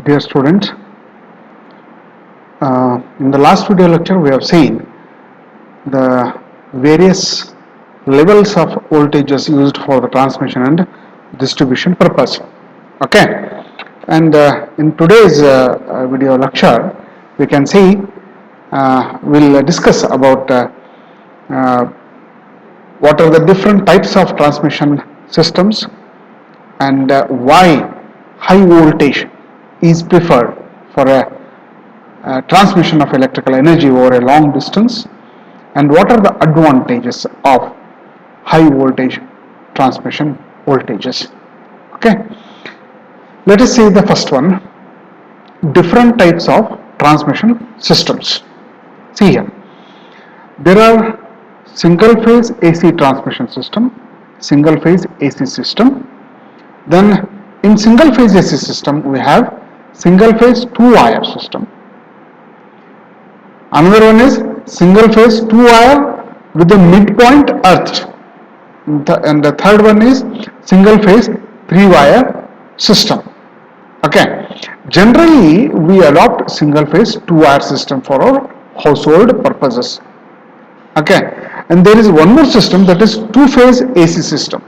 Dear students, in the last video lecture we have seen the various levels of voltages used for the transmission and distribution purpose. Okay, and in today's video lecture we can see we'll discuss about uh, what are the different types of transmission systems and why high voltage is preferred for a transmission of electrical energy over a long distance, and what are the advantages of high voltage transmission voltages. Okay, let us see the first one, different types of transmission systems. See here, there are single phase AC transmission system, single phase AC system. Then in single phase AC system we have single phase two wire system. Another one is single phase two wire with the midpoint earthed, and the third one is single phase three wire system. Okay, generally we adopt single phase two wire system for our household purposes. Okay, and there is one more system, that is two phase AC system,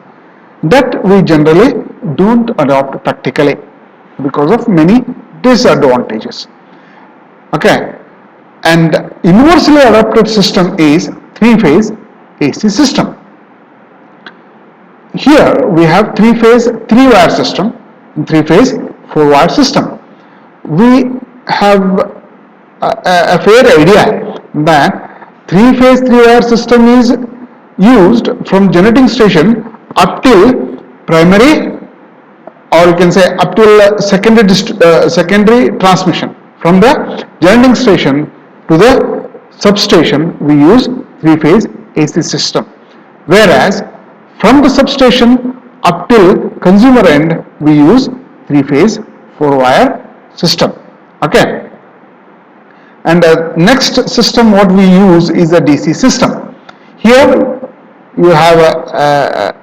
that we generally don't adopt practically because of many disadvantages. Okay, and universally adopted system is three phase AC system. Here we have three phase three wire system and three phase four wire system. We have a fair idea that three phase three wire system is used from generating station up till primary, or you can say up till secondary transmission. From the generating station to the substation we use three phase AC system, whereas from the substation up till consumer end we use three phase four wire system. Okay, and next system what we use is a DC system. Here you have a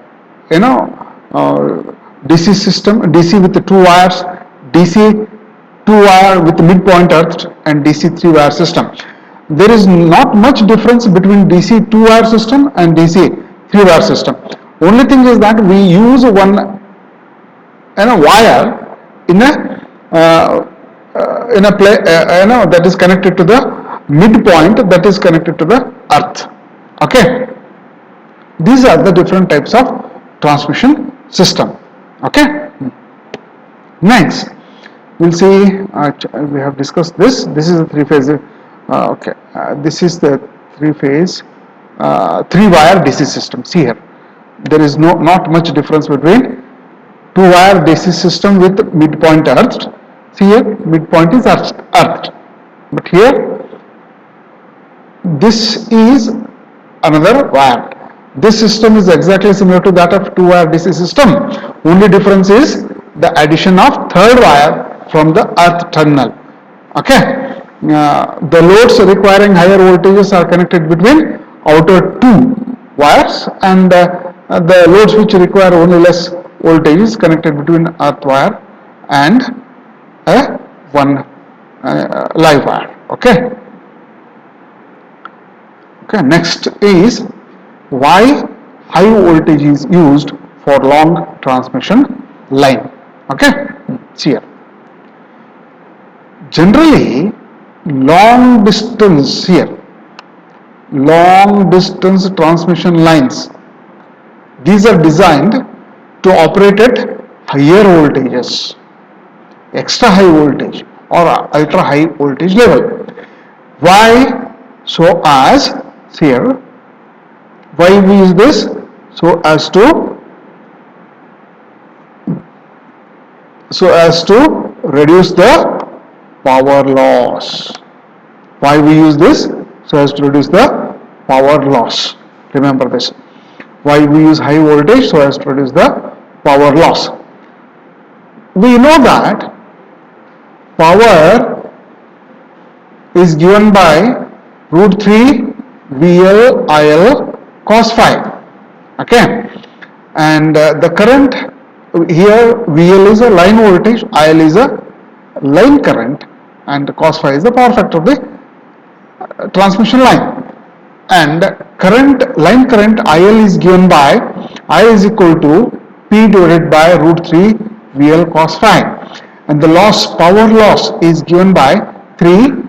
DC system, DC with the two wires, DC two wire with midpoint earthed, and DC three wire system. There is not much difference between DC two wire system and DC three wire system. Only thing is that we use one wire in a that is connected to the midpoint, that is connected to the earth. Okay, these are the different types of transmission system. Okay, next we'll see, we have discussed this. This is the three phase. This is the three phase three wire DC system. See here, there is not much difference between two wire DC system with midpoint earthed. See here, midpoint is earthed, but here this is another wire. This system is exactly similar to that of two wire DC system. Only difference is the addition of third wire from the earth terminal. Okay, the loads requiring higher voltages are connected between outer two wires, and the loads which require only less voltage is connected between earth wire and one live wire. Okay. Okay. Next is why high voltage is used for long transmission line. Okay. See here. Generally, long distance transmission lines, these are designed to operate at higher voltages, extra high voltage or ultra high voltage level. Why? So as, here, why we use this? So as to reduce the power loss. Why we use this? So as to reduce the power loss. Remember this. Why we use high voltage? So as to reduce the power loss. We know that power is given by root 3 VL IL cos phi. Okay, and the current here, VL is a line voltage, IL is a line current, and cos phi is the power factor of the transmission line. And line current IL is given by I is equal to P divided by root 3 VL cos phi, and the power loss is given by 3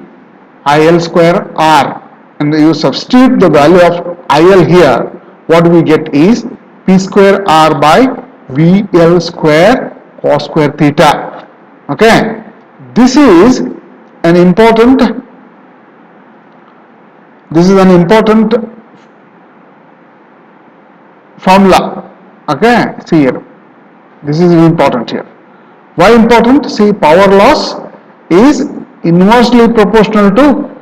IL square R, and you substitute the value of IL here, what we get is P square R by VL square cos square theta. Okay, this is an important formula. Okay, see here, this is important here. Why important? See, power loss is inversely proportional to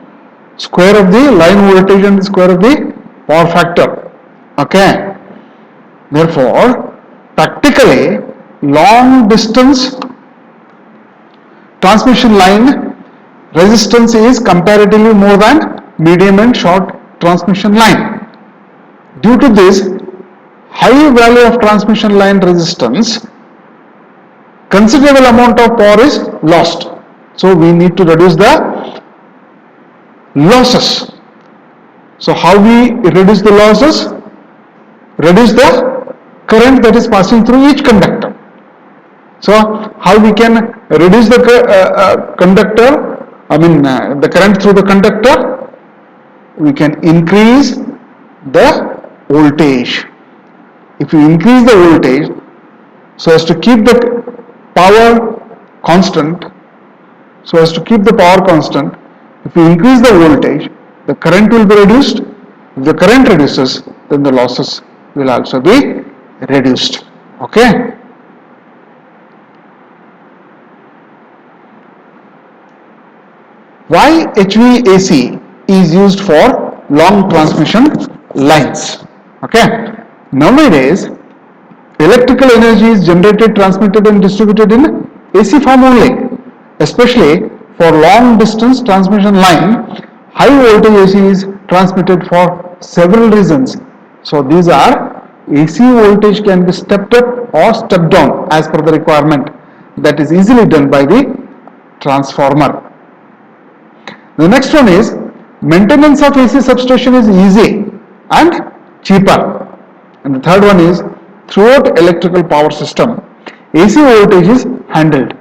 square of the line voltage and the square of the power factor. Okay, therefore practically long distance transmission line resistance is comparatively more than medium and short transmission line. Due to this high value of transmission line resistance, considerable amount of power is lost. So we need to reduce the losses. So how we reduce the losses? Reduce the current that is passing through each conductor. So how we can reduce the the current through the conductor? We can increase the voltage. If you increase the voltage so as to keep the power constant, if you increase the voltage, the current will be reduced. If the current reduces, then the losses will also be reduced. Okay. Why HVAC is used for long transmission lines? Okay. Nowadays, electrical energy is generated, transmitted and distributed in AC form only. Especially for long distance transmission line, high voltage AC is transmitted for several reasons. So these are AC voltage can be stepped up or stepped down as per the requirement. That is easily done by the transformer. The next one is maintenance of AC substation is easy and cheaper. And the third one is throughout electrical power system, AC voltage is handled.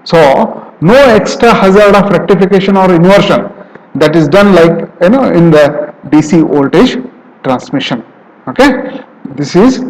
So no extra hazard of rectification or inversion that is done like in the DC voltage transmission. Okay, this is